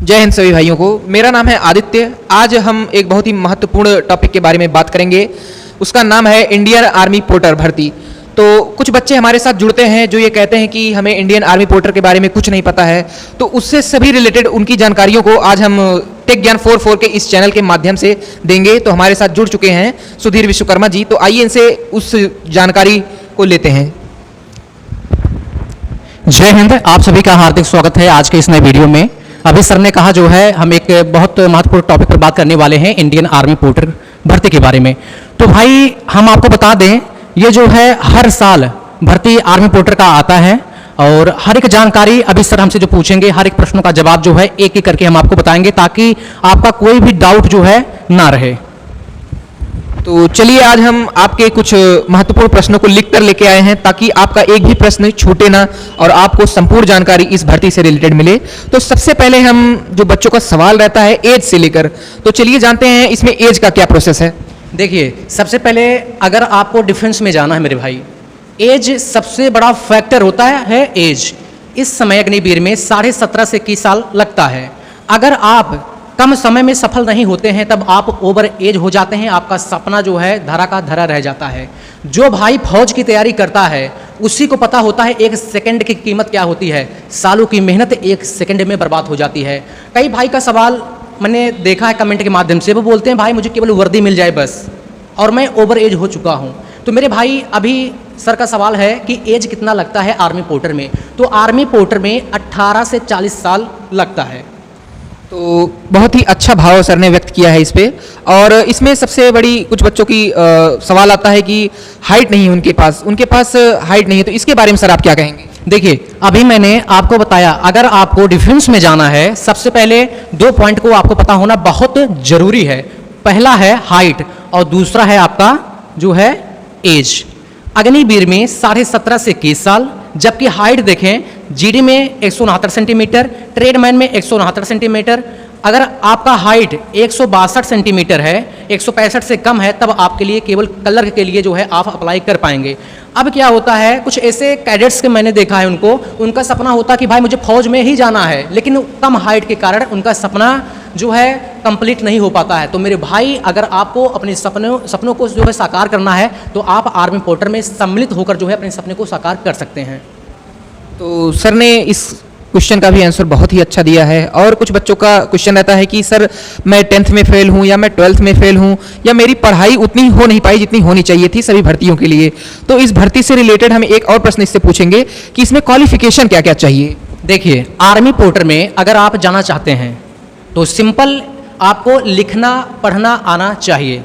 जय हिंद सभी भाइयों को। मेरा नाम है आदित्य। आज हम एक बहुत ही महत्वपूर्ण टॉपिक के बारे में बात करेंगे। उसका नाम है इंडियन आर्मी पोर्टर भर्ती। तो कुछ बच्चे हमारे साथ जुड़ते हैं जो ये कहते हैं कि हमें इंडियन आर्मी पोर्टर के बारे में कुछ नहीं पता है, तो उससे सभी रिलेटेड उनकी जानकारियों को आज हम टेक ज्ञान 44 के इस चैनल के माध्यम से देंगे। तो हमारे साथ जुड़ चुके हैं सुधीर विश्वकर्मा जी। तो आइए इनसे उस जानकारी को लेते हैं। जय हिंद, आप सभी का हार्दिक स्वागत है आज के इस नए वीडियो में। अभी सर ने कहा जो है हम एक बहुत महत्वपूर्ण टॉपिक पर बात करने वाले हैं, इंडियन आर्मी पोर्टर भर्ती के बारे में। तो भाई हम आपको बता दें, ये जो है हर साल भर्ती आर्मी पोर्टर का आता है और हर एक जानकारी अभी सर हमसे जो पूछेंगे, हर एक प्रश्नों का जवाब जो है एक एक करके हम आपको बताएंगे ताकि आपका कोई भी डाउट जो है ना रहे। तो चलिए आज हम आपके कुछ महत्वपूर्ण प्रश्नों को लिख कर लेके आए हैं ताकि आपका एक भी प्रश्न छूटे ना और आपको संपूर्ण जानकारी इस भर्ती से रिलेटेड मिले। तो सबसे पहले हम जो बच्चों का सवाल रहता है एज से लेकर, तो चलिए जानते हैं इसमें एज का क्या प्रोसेस है। देखिए, सबसे पहले अगर आपको डिफेंस में जाना है मेरे भाई, एज सबसे बड़ा फैक्टर होता है एज। इस समय अग्निवीर में 17.5 से 21 साल लगता है। अगर आप कम समय में सफल नहीं होते हैं तब आप ओवर एज हो जाते हैं, आपका सपना जो है धरा का धरा रह जाता है। जो भाई फौज की तैयारी करता है उसी को पता होता है एक सेकंड की कीमत क्या होती है। सालों की मेहनत एक सेकंड में बर्बाद हो जाती है। कई भाई का सवाल मैंने देखा है कमेंट के माध्यम से, वो बोलते हैं भाई मुझे केवल वर्दी मिल जाए बस और मैं ओवर एज हो चुका हूँ। तो मेरे भाई अभी सर का सवाल है कि एज कितना लगता है आर्मी पोर्टर में। तो आर्मी पोर्टर में 18 से 40 साल लगता है। तो बहुत ही अच्छा भाव सर ने व्यक्त किया है इस पे। और इसमें सबसे बड़ी कुछ बच्चों की सवाल आता है कि हाइट नहीं है उनके पास हाइट नहीं है, तो इसके बारे में सर आप क्या कहेंगे। देखिए, अभी मैंने आपको बताया अगर आपको डिफेंस में जाना है सबसे पहले 2 पॉइंट को आपको पता होना बहुत जरूरी है। पहला है हाइट और दूसरा है आपका जो है एज। अग्निवीर में 17.5 से 21 साल, जबकि हाइट देखें जीडी में 169 सेंटीमीटर, ट्रेडमैन में 169 सेंटीमीटर। अगर आपका हाइट 162 सेंटीमीटर है, 165 से कम है, तब आपके लिए केवल कलर के लिए जो है आप अप्लाई कर पाएंगे। अब क्या होता है, कुछ ऐसे कैडेट्स के मैंने देखा है उनका सपना होता कि भाई मुझे फौज में ही जाना है, लेकिन कम हाइट के कारण उनका सपना जो है कंप्लीट नहीं हो पाता है। तो मेरे भाई अगर आपको अपने सपनों को जो है साकार करना है तो आप आर्मी पोर्टर में सम्मिलित होकर जो है अपने सपने को साकार कर सकते हैं। तो सर ने इस क्वेश्चन का भी आंसर बहुत ही अच्छा दिया है। और कुछ बच्चों का क्वेश्चन रहता है कि सर मैं 10th में फेल हूँ या मैं 12th में फेल हूँ या मेरी पढ़ाई उतनी हो नहीं पाई जितनी होनी चाहिए थी सभी भर्तियों के लिए। तो इस भर्ती से रिलेटेड हम एक और प्रश्न इससे पूछेंगे कि इसमें क्वालिफिकेशन क्या क्या चाहिए। देखिए, आर्मी पोर्टर में अगर आप जाना चाहते हैं तो सिंपल आपको लिखना पढ़ना आना चाहिए।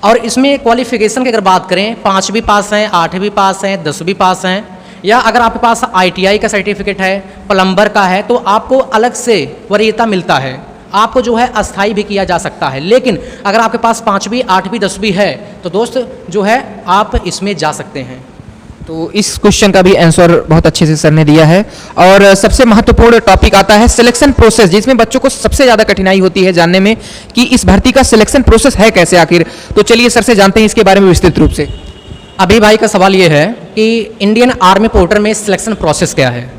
और इसमें क्वालिफिकेशन की अगर बात करें, 5वीं पास हैं, 8वीं पास हैं, 10वीं पास हैं, या अगर आपके पास ITI का सर्टिफिकेट है, प्लम्बर का है, तो आपको अलग से वरीयता मिलता है, आपको जो है अस्थाई भी किया जा सकता है। लेकिन अगर आपके पास 5वीं 8वीं 10वीं है तो दोस्त जो है आप इसमें जा सकते हैं। तो इस क्वेश्चन का भी आंसर बहुत अच्छे से सर ने दिया है। और सबसे महत्वपूर्ण टॉपिक आता है सिलेक्शन प्रोसेस, जिसमें बच्चों को सबसे ज़्यादा कठिनाई होती है जानने में कि इस भर्ती का सिलेक्शन प्रोसेस है कैसे आखिर। तो चलिए सर से जानते हैं इसके बारे में विस्तृत रूप से। अभी भाई का सवाल ये है कि इंडियन आर्मी पोर्टर में सिलेक्शन प्रोसेस क्या है।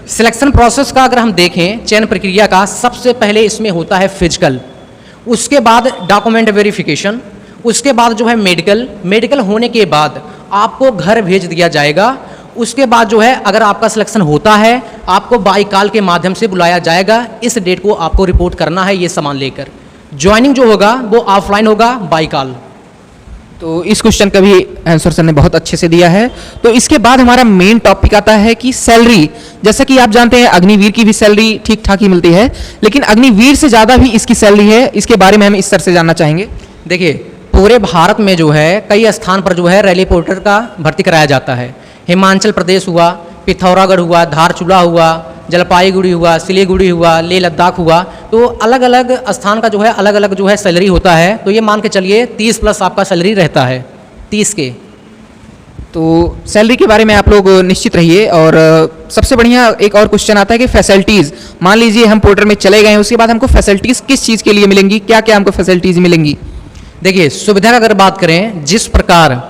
सिलेक्शन प्रोसेस का अगर हम देखें, चयन प्रक्रिया का सबसे पहले इसमें होता है फिजिकल, उसके बाद डॉक्यूमेंट वेरिफिकेशन, उसके बाद जो है मेडिकल होने के बाद आपको घर भेज दिया जाएगा। उसके बाद जो है अगर आपका सिलेक्शन होता है आपको बाई कॉल के माध्यम से बुलाया जाएगा। इस डेट को आपको रिपोर्ट करना है ये सामान लेकर। ज्वाइनिंग जो होगा वो ऑफलाइन होगा बाई कॉल। तो इस क्वेश्चन का भी आंसर सर ने बहुत अच्छे से दिया है। तो इसके बाद हमारा मेन टॉपिक आता है कि सैलरी। जैसा कि आप जानते हैं अग्निवीर की भी सैलरी ठीक ठाक ही मिलती है, लेकिन अग्निवीर से ज़्यादा भी इसकी सैलरी है। इसके बारे में हम इस सर से जानना चाहेंगे। देखिए, पूरे भारत में जो है कई स्थान पर जो है रैली पोर्टर का भर्ती कराया जाता है। हिमाचल प्रदेश हुआ, पिथौरागढ़ हुआ, धारचूला हुआ, जलपाईगुड़ी हुआ, सिलीगुड़ी हुआ, लेह लद्दाख हुआ। तो अलग अलग स्थान का जो है अलग अलग जो है सैलरी होता है। तो ये मान के चलिए 30 प्लस आपका सैलरी रहता है, 30 के। तो सैलरी के बारे में आप लोग निश्चित रहिए। और सबसे बढ़िया एक और क्वेश्चन आता है कि फैसिलिटीज़। मान लीजिए हम पोर्टर में चले गए हैं, उसके बाद हमको फैसिलिटीज़ किस चीज़ के लिए मिलेंगी, क्या क्या हमको फैसिलिटीज़ मिलेंगी। देखिए, सुविधा का अगर बात करें, जिस प्रकार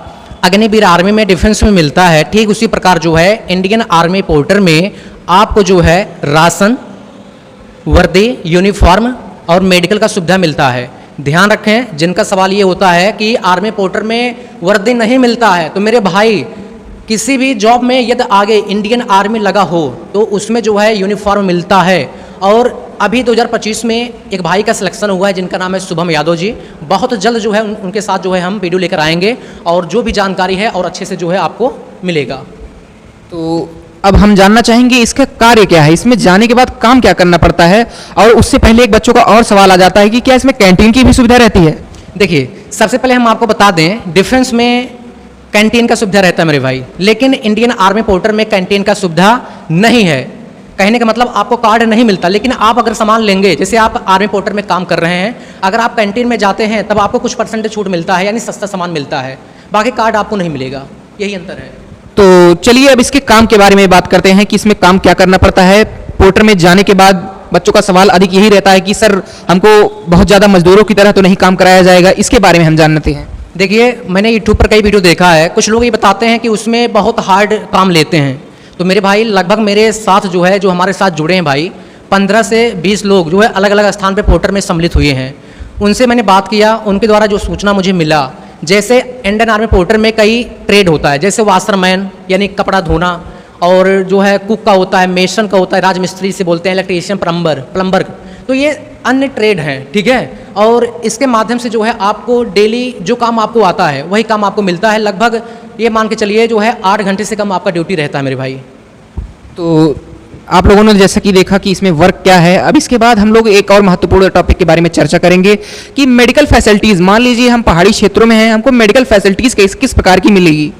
अग्निवीर आर्मी में डिफेंस में मिलता है ठीक उसी प्रकार जो है इंडियन आर्मी पोर्टर में आपको जो है राशन, वर्दी, यूनिफॉर्म और मेडिकल का सुविधा मिलता है। ध्यान रखें, जिनका सवाल ये होता है कि आर्मी पोर्टर में वर्दी नहीं मिलता है, तो मेरे भाई किसी भी जॉब में यदि आगे इंडियन आर्मी लगा हो तो उसमें जो है यूनिफॉर्म मिलता है। और अभी 2025 में एक भाई का सिलेक्शन हुआ है जिनका नाम है शुभम यादव जी। बहुत जल्द जो है उनके साथ जो है हम वीडियो लेकर आएंगे और जो भी जानकारी है और अच्छे से जो है आपको मिलेगा। तो अब हम जानना चाहेंगे इसका कार्य क्या है, इसमें जाने के बाद काम क्या करना पड़ता है। और उससे पहले एक बच्चों का और सवाल आ जाता है कि क्या इसमें कैंटीन की भी सुविधा रहती है। देखिए, सबसे पहले हम आपको बता दें, डिफेंस में कैंटीन का सुविधा रहता है मेरे भाई, लेकिन इंडियन आर्मी पोर्टर में कैंटीन का सुविधा नहीं है। कहने का मतलब आपको कार्ड नहीं मिलता, लेकिन आप अगर सामान लेंगे, जैसे आप आर्मी पोर्टर में काम कर रहे हैं, अगर आप कैंटीन में जाते हैं तब आपको कुछ परसेंटेज छूट मिलता है, यानी सस्ता सामान मिलता है, बाकी कार्ड आपको नहीं मिलेगा। यही अंतर है। तो चलिए अब इसके काम के बारे में बात करते हैं कि इसमें काम क्या करना पड़ता है। पोर्टर में जाने के बाद बच्चों का सवाल अधिक यही रहता है कि सर हमको बहुत ज़्यादा मजदूरों की तरह तो नहीं काम कराया जाएगा, इसके बारे में हम जानते हैं। देखिए, मैंने यूट्यूब पर कई वीडियो देखा है, कुछ लोग ये बताते हैं कि उसमें बहुत हार्ड काम लेते हैं। तो मेरे भाई लगभग मेरे साथ जो है, जो हमारे साथ जुड़े हैं भाई, 15 से 20 लोग जो है अलग अलग स्थान पे पोर्टर में सम्मिलित हुए हैं। उनसे मैंने बात किया, उनके द्वारा जो सूचना मुझे मिला, जैसे इंडियन आर्मी पोर्टर में कई ट्रेड होता है, जैसे वाशरमैन यानी कपड़ा धोना, और जो है कुक का होता है, मेसन का होता है, राजमिस्त्री से बोलते हैं, इलेक्ट्रीशियन, प्लम्बर। तो ये अन्य ट्रेड हैं, ठीक है। और इसके माध्यम से जो है आपको डेली जो काम आपको आता है वही काम आपको मिलता है। लगभग ये मान के चलिए जो है 8 घंटे से कम आपका ड्यूटी रहता है मेरे भाई। तो आप लोगों ने जैसा कि देखा कि इसमें वर्क क्या है। अब इसके बाद हम लोग एक और महत्वपूर्ण टॉपिक के बारे में चर्चा करेंगे कि मेडिकल फैसिलिटीज़, मान लीजिए हम पहाड़ी क्षेत्रों में हैं, हमको मेडिकल फैसिलिटीज़ किस प्रकार की मिलेगी।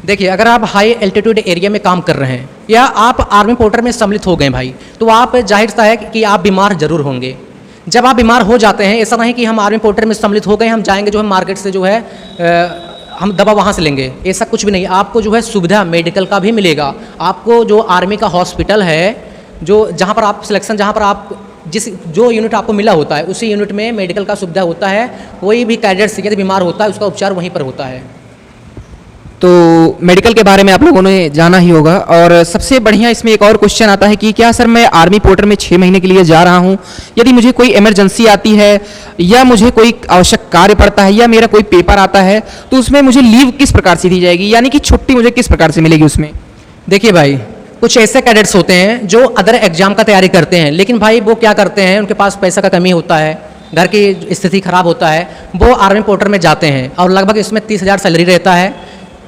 देखिए, अगर आप हाई एल्टीट्यूड एरिया में काम कर रहे हैं या आप आर्मी पोर्टर में सम्मिलित हो गए भाई, तो आप जाहिर सा है कि आप बीमार जरूर होंगे। जब आप बीमार हो जाते हैं, ऐसा नहीं कि हम आर्मी पोर्टर में सम्मिलित हो गए, हम जाएंगे जो है मार्केट से जो है हम दवा वहाँ से लेंगे, ऐसा कुछ भी नहीं। आपको जो है सुविधा मेडिकल का भी मिलेगा। आपको जो आर्मी का हॉस्पिटल है, जो जहाँ पर आप सिलेक्शन, जहाँ पर आप जो यूनिट आपको मिला होता है उसी यूनिट में मेडिकल का सुविधा होता है। कोई भी कैडेट्स यदि बीमार होता है उसका उपचार वहीं पर होता है। तो मेडिकल के बारे में आप लोगों ने जाना ही होगा। और सबसे बढ़िया इसमें एक और क्वेश्चन आता है कि क्या सर मैं आर्मी पोर्टर में 6 महीने के लिए जा रहा हूं, यदि मुझे कोई इमरजेंसी आती है या मुझे कोई आवश्यक कार्य पड़ता है या मेरा कोई पेपर आता है, तो उसमें मुझे लीव किस प्रकार से दी जाएगी, यानी कि छुट्टी मुझे किस प्रकार से मिलेगी उसमें। देखिए भाई, कुछ ऐसे कैडेट्स होते हैं जो अदर एग्जाम का तैयारी करते हैं, लेकिन भाई वो क्या करते हैं, उनके पास पैसा का कमी होता है, घर की स्थिति खराब होता है, वो आर्मी पोर्टर में जाते हैं और लगभग इसमें 30,000 सैलरी रहता है।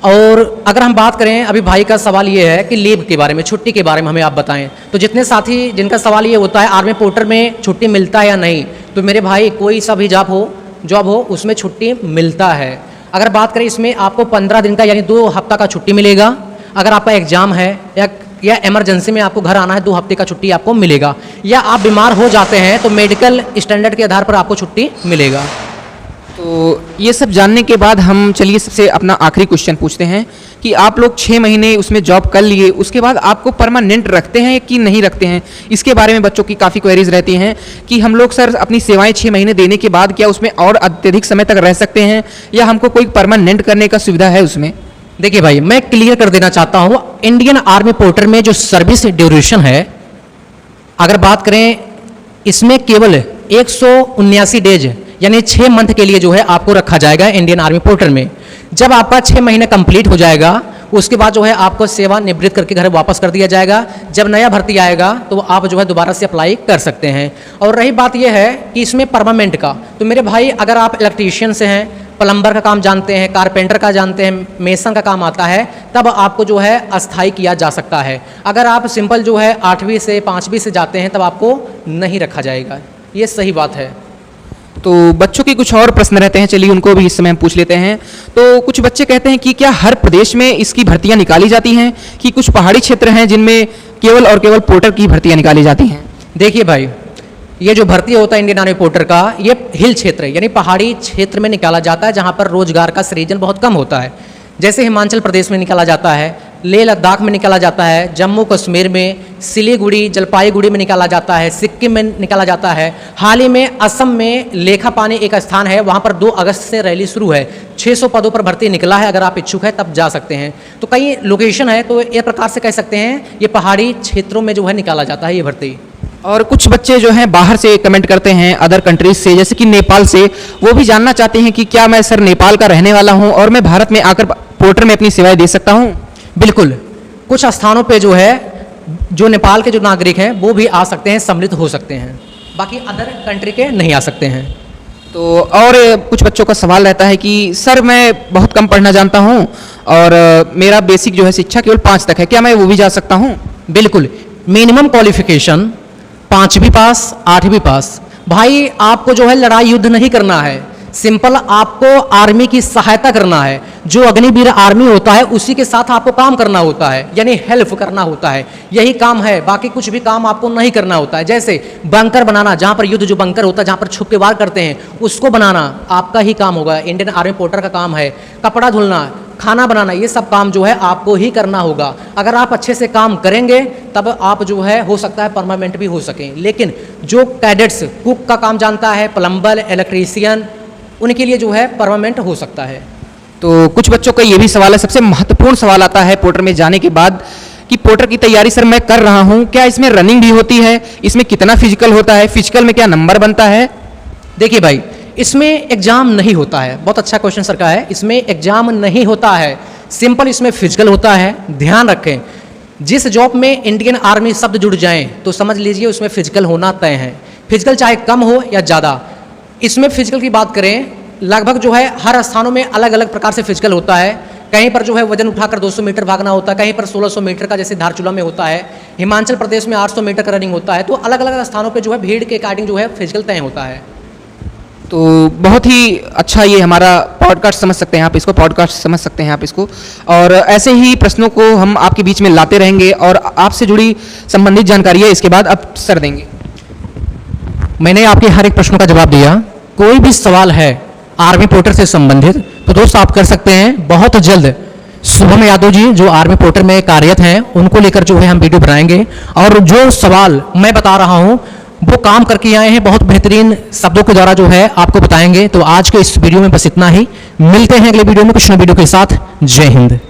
और अगर हम बात करें, अभी भाई का सवाल ये है कि लीव के बारे में, छुट्टी के बारे में हमें आप बताएं। तो जितने साथी जिनका सवाल ये होता है आर्मी पोर्टर में छुट्टी मिलता है या नहीं, तो मेरे भाई कोई सा भी जॉब हो उसमें छुट्टी मिलता है। अगर बात करें इसमें आपको 15 दिन का यानी 2 हफ्ता का छुट्टी मिलेगा। अगर आपका एग्जाम है या इमरजेंसी में आपको घर आना है, 2 हफ्ते का छुट्टी आपको मिलेगा। या आप बीमार हो जाते हैं तो मेडिकल स्टैंडर्ड के आधार पर आपको छुट्टी मिलेगा। तो ये सब जानने के बाद हम चलिए सबसे अपना आखिरी क्वेश्चन पूछते हैं कि आप लोग 6 महीने उसमें जॉब कर लिए, उसके बाद आपको परमानेंट रखते हैं कि नहीं रखते हैं। इसके बारे में बच्चों की काफ़ी क्वेरीज रहती हैं कि हम लोग सर अपनी सेवाएं 6 महीने देने के बाद क्या उसमें और अत्यधिक समय तक रह सकते हैं या हमको कोई परमानेंट करने का सुविधा है उसमें। देखिए भाई, मैं क्लियर कर देना चाहता हूँ, इंडियन आर्मी पोर्टर में जो सर्विस ड्यूरेशन है, अगर बात करें इसमें केवल 179 डेज यानी 6 मंथ के लिए जो है आपको रखा जाएगा इंडियन आर्मी पोर्टर में। जब आपका 6 महीने कंप्लीट हो जाएगा उसके बाद जो है आपको सेवा निवृत्त करके घर वापस कर दिया जाएगा। जब नया भर्ती आएगा तो आप जो है दोबारा से अप्लाई कर सकते हैं। और रही बात यह है कि इसमें परमानेंट का, तो मेरे भाई अगर आप इलेक्ट्रीशियन से हैं, प्लम्बर का काम जानते हैं, कारपेंटर का जानते हैं, मेसन का काम आता है, तब आपको जो है अस्थाई किया जा सकता है। अगर आप सिंपल जो है 8वीं से 5वीं से जाते हैं तब आपको नहीं रखा जाएगा। ये सही बात है। तो बच्चों के कुछ और प्रश्न रहते हैं, चलिए उनको भी इस समय हम पूछ लेते हैं। तो कुछ बच्चे कहते हैं कि क्या हर प्रदेश में इसकी भर्तियां निकाली जाती हैं कि कुछ पहाड़ी क्षेत्र हैं जिनमें केवल और केवल पोर्टर की भर्तियां निकाली जाती हैं। देखिए भाई, ये जो भर्ती होता है इंडियन आर्मी पोर्टर का, ये हिल क्षेत्र यानी पहाड़ी क्षेत्र में निकाला जाता है जहाँ पर रोजगार का सृजन बहुत कम होता है। जैसे हिमाचल प्रदेश में निकाला जाता है, लेह लद्दाख में निकाला जाता है, जम्मू कश्मीर में, सिलीगुड़ी जलपाईगुड़ी में निकाला जाता है, सिक्किम में निकाला जाता है। हाल ही में असम में लेखापानी एक स्थान है, वहाँ पर 2 अगस्त से रैली शुरू है। 600 पदों पर भर्ती निकला है, अगर आप इच्छुक है तब जा सकते हैं। तो कई लोकेशन है, तो एक प्रकार से कह सकते हैं ये पहाड़ी क्षेत्रों में जो है निकाला जाता है ये भर्ती। और कुछ बच्चे जो हैं बाहर से कमेंट करते हैं, अदर कंट्रीज से, जैसे कि नेपाल से, वो भी जानना चाहते हैं कि क्या मैं सर नेपाल का रहने वाला हूं और मैं भारत में आकर पोर्टर में अपनी सेवाएं दे सकता हूं? बिल्कुल, कुछ स्थानों पे जो है जो नेपाल के जो नागरिक हैं वो भी आ सकते हैं, सम्मिलित हो सकते हैं, बाकी अदर कंट्री के नहीं आ सकते हैं। तो और कुछ बच्चों का सवाल रहता है कि सर मैं बहुत कम पढ़ना जानता हूं और मेरा बेसिक जो है शिक्षा केवल 5 तक है, क्या मैं वो भी जा सकता हूं? बिल्कुल, मिनिमम क्वालिफिकेशन 5वीं पास, 8वीं पास। भाई आपको जो है लड़ाई युद्ध नहीं करना है, सिंपल आपको आर्मी की सहायता करना है। जो अग्निवीर आर्मी होता है उसी के साथ आपको काम करना होता है, यानी हेल्प करना होता है, यही काम है, बाकी कुछ भी काम आपको नहीं करना होता है। जैसे बंकर बनाना, जहाँ पर युद्ध जो बंकर होता है जहाँ पर छुप के वार करते हैं उसको बनाना आपका ही काम होगा, इंडियन आर्मी पोर्टर का काम है। कपड़ा धुलना, खाना बनाना, ये सब काम जो है आपको ही करना होगा। अगर आप अच्छे से काम करेंगे तब आप जो है हो सकता है परमानेंट भी हो सकें। लेकिन जो कैडेट्स कुक का काम जानता है, प्लम्बर, इलेक्ट्रीशियन, उनके लिए जो है परमानेंट हो सकता है। तो कुछ बच्चों का ये भी सवाल है, सबसे महत्वपूर्ण सवाल आता है पोर्टर में जाने के बाद कि पोर्टर की तैयारी सर मैं कर रहा हूँ, क्या इसमें रनिंग भी होती है? इसमें कितना फिजिकल होता है? फिजिकल में क्या नंबर बनता है? देखिए भाई, इसमें एग्जाम नहीं होता है। बहुत अच्छा क्वेश्चन सर का है। इसमें एग्जाम नहीं होता है, सिंपल इसमें फिजिकल होता है। ध्यान रखें, जिस जॉब में इंडियन आर्मी शब्द जुड़ जाएं तो समझ लीजिए उसमें फिजिकल होना तय है। फिजिकल चाहे कम हो या ज़्यादा। इसमें फिजिकल की बात करें, लगभग जो है हर स्थानों में अलग अलग प्रकार से फिजिकल होता है। कहीं पर जो है वजन उठाकर 200 मीटर भागना होता है, कहीं पर 1600 मीटर का जैसे धारचूला में होता है, हिमाचल प्रदेश में 800 मीटर का रनिंग होता है। तो अलग अलग स्थानों पे जो है भीड़ के अकॉर्डिंग जो है फिजिकल तय होता है। तो बहुत ही अच्छा ये हमारा पॉडकास्ट समझ सकते हैं आप इसको, पॉडकास्ट समझ सकते हैं आप इसको, और ऐसे ही प्रश्नों को हम आपके बीच में लाते रहेंगे और आपसे जुड़ी संबंधित जानकारी है इसके बाद अब सर देंगे। मैंने आपके हर एक प्रश्न का जवाब दिया। कोई भी सवाल है आर्मी पोर्टर से संबंधित तो दोस्त आप कर सकते हैं। बहुत जल्द शुभम यादव जी जो आर्मी पोर्टर में कार्यरत हैं उनको लेकर जो है हम वीडियो बनाएंगे, और जो सवाल मैं बता रहा हूं वो काम करके आए हैं, बहुत बेहतरीन शब्दों के द्वारा जो है आपको बताएंगे। तो आज के इस वीडियो में बस इतना ही, मिलते हैं अगले वीडियो में कुछ नए वीडियो के साथ। जय हिंद।